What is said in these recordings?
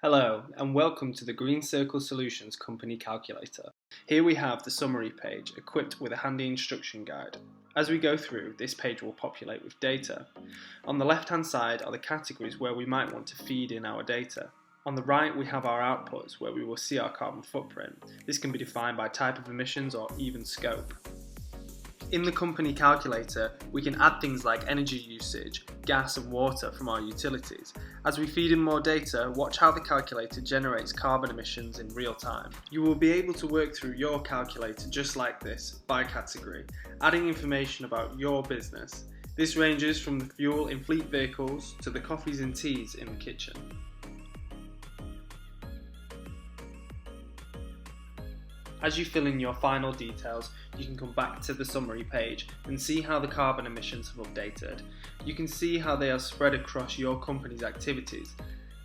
Hello and welcome to the Green Circle Solutions Company Calculator. Here we have the summary page equipped with a handy instruction guide. As we go through, this page will populate with data. On the left hand side are the categories where we might want to feed in our data. On the right we have our outputs where we will see our carbon footprint. This can be defined by type of emissions or even scope. In the company calculator, we can add things like energy usage, gas and water from our utilities. As we feed in more data, watch how the calculator generates carbon emissions in real time. You will be able to work through your calculator just like this, by category, adding information about your business. This ranges from the fuel in fleet vehicles to the coffees and teas in the kitchen. As you fill in your final details, you can come back to the summary page and see how the carbon emissions have updated. You can see how they are spread across your company's activities.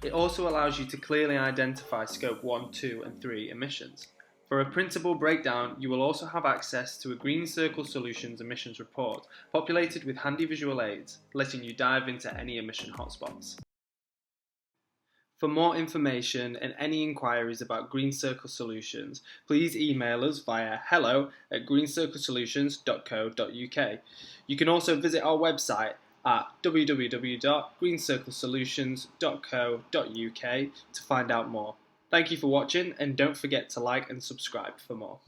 It also allows you to clearly identify scope 1, 2 and 3 emissions. For a printable breakdown, you will also have access to a Green Circle Solutions emissions report, populated with handy visual aids, letting you dive into any emission hotspots. For more information and any inquiries about Green Circle Solutions, please email us via hello@greencirclesolutions.co.uk. You can also visit our website at www.greencirclesolutions.co.uk to find out more. Thank you for watching and don't forget to like and subscribe for more.